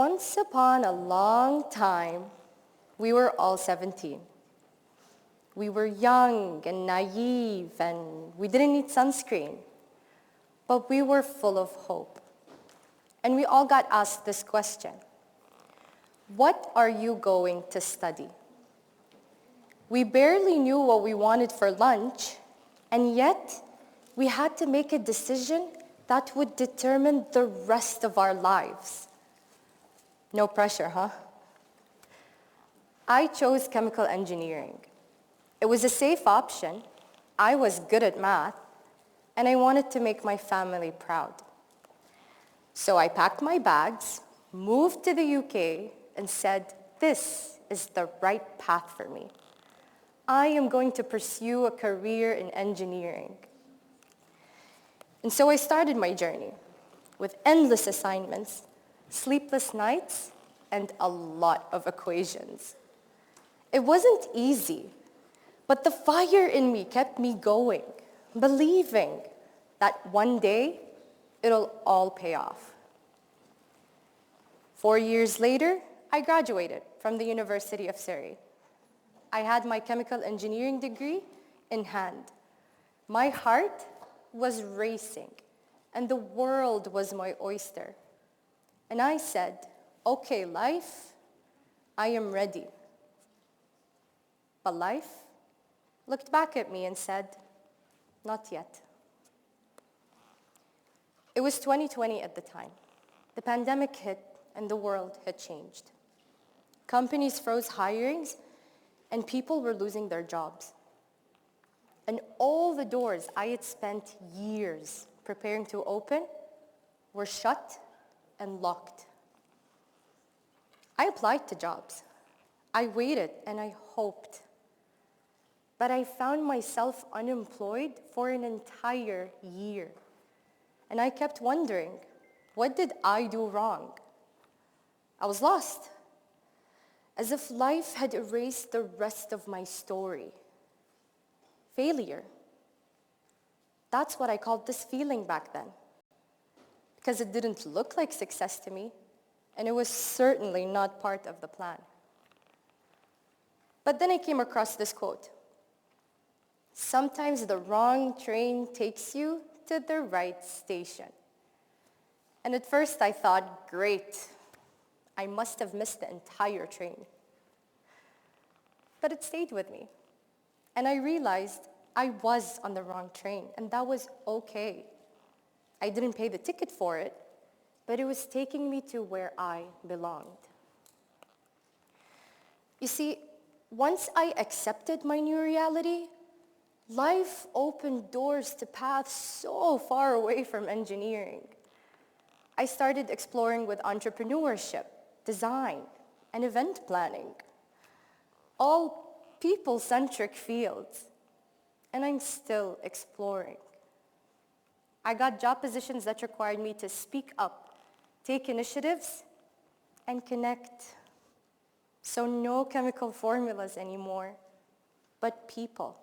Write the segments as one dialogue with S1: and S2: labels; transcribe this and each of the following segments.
S1: Once upon a long time, we were all 17. We were young and naive, and we didn't need sunscreen. But we were full of hope. And we all got asked this question: what are you going to study? We barely knew what we wanted for lunch, and yet we had to make a decision that would determine the rest of our lives. No pressure, huh? I chose chemical engineering. It was a safe option. I was good at math, and I wanted to make my family proud. So I packed my bags, moved to the UK, and said, this is the right path for me. I am going to pursue a career in engineering. And so I started my journey with endless assignments, sleepless nights, and a lot of equations. It wasn't easy, but the fire in me kept me going, believing that one day it'll all pay off. 4 years later, I graduated from the University of Surrey. I had my chemical engineering degree in hand. My heart was racing, and the world was my oyster. And I said, okay, life, I am ready. But life looked back at me and said, not yet. It was 2020 at the time. The pandemic hit and the world had changed. Companies froze hirings and people were losing their jobs. And all the doors I had spent years preparing to open were shut and locked. I applied to jobs. I waited and I hoped. But I found myself unemployed for an entire year. And I kept wondering, what did I do wrong? I was lost, as if life had erased the rest of my story. Failure. That's what I called this feeling back then, because it didn't look like success to me, and it was certainly not part of the plan. But then I came across this quote: sometimes the wrong train takes you to the right station. And at first I thought, great, I must have missed the entire train. But it stayed with me. And I realized I was on the wrong train, and that was okay. I didn't pay the ticket for it, but it was taking me to where I belonged. You see, once I accepted my new reality, life opened doors to paths so far away from engineering. I started exploring with entrepreneurship, design, and event planning, all people-centric fields, and I'm still exploring. I got job positions that required me to speak up, take initiatives, and connect. So no chemical formulas anymore, but people.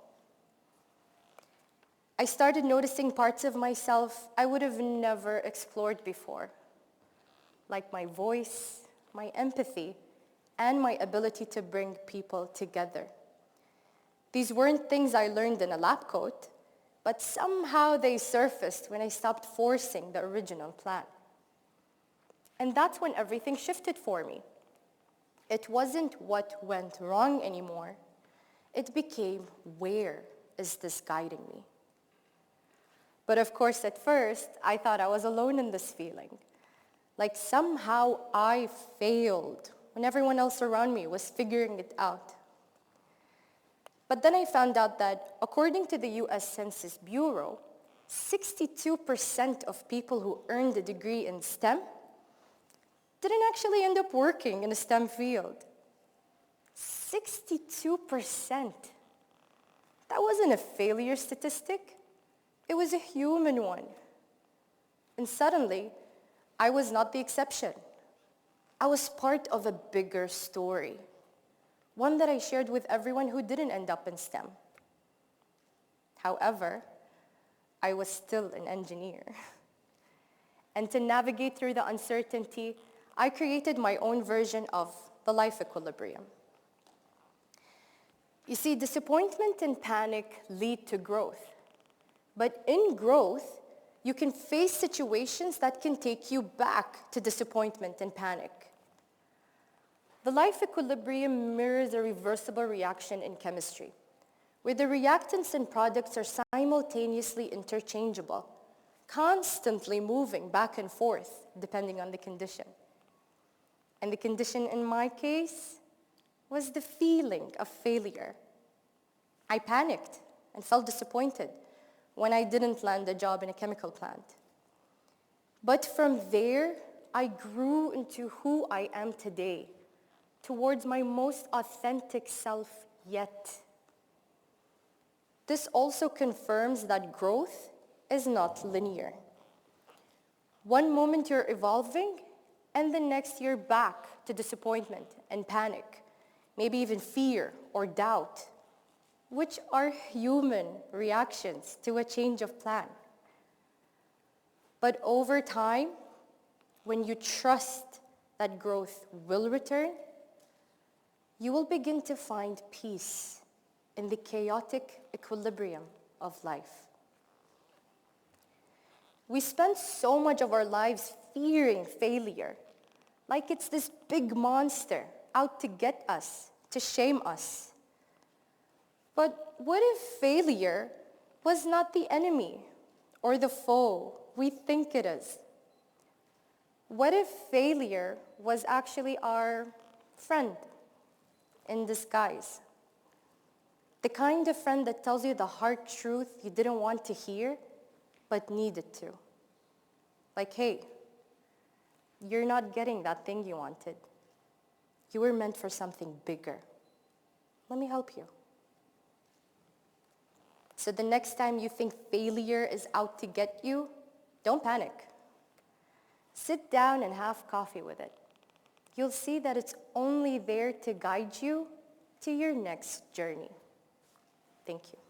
S1: I started noticing parts of myself I would have never explored before, like my voice, my empathy, and my ability to bring people together. These weren't things I learned in a lab coat, but somehow they surfaced when I stopped forcing the original plan. And that's when everything shifted for me. It wasn't what went wrong anymore. It became, where is this guiding me? But of course, at first, I thought I was alone in this feeling. Like somehow I failed when everyone else around me was figuring it out. But then I found out that according to the US Census Bureau, 62% of people who earned a degree in STEM didn't actually end up working in a STEM field. 62%. That wasn't a failure statistic. It was a human one. And suddenly, I was not the exception. I was part of a bigger story, one that I shared with everyone who didn't end up in STEM. However, I was still an engineer. And to navigate through the uncertainty, I created my own version of the life equilibrium. You see, disappointment and panic lead to growth. But in growth, you can face situations that can take you back to disappointment and panic. The life equilibrium mirrors a reversible reaction in chemistry, where the reactants and products are simultaneously interchangeable, constantly moving back and forth depending on the condition. And the condition in my case was the feeling of failure. I panicked and felt disappointed when I didn't land a job in a chemical plant. But from there, I grew into who I am today, towards my most authentic self yet. This also confirms that growth is not linear. One moment you're evolving, and the next you're back to disappointment and panic, maybe even fear or doubt, which are human reactions to a change of plan. But over time, when you trust that growth will return, you will begin to find peace in the chaotic equilibrium of life. We spend so much of our lives fearing failure, like it's this big monster out to get us, to shame us. But what if failure was not the enemy or the foe we think it is? What if failure was actually our friend in disguise? The kind of friend that tells you the hard truth you didn't want to hear, but needed to. Like, hey, you're not getting that thing you wanted. You were meant for something bigger. Let me help you. So the next time you think failure is out to get you, don't panic. Sit down and have coffee with it. You'll see that it's only there to guide you to your next journey. Thank you.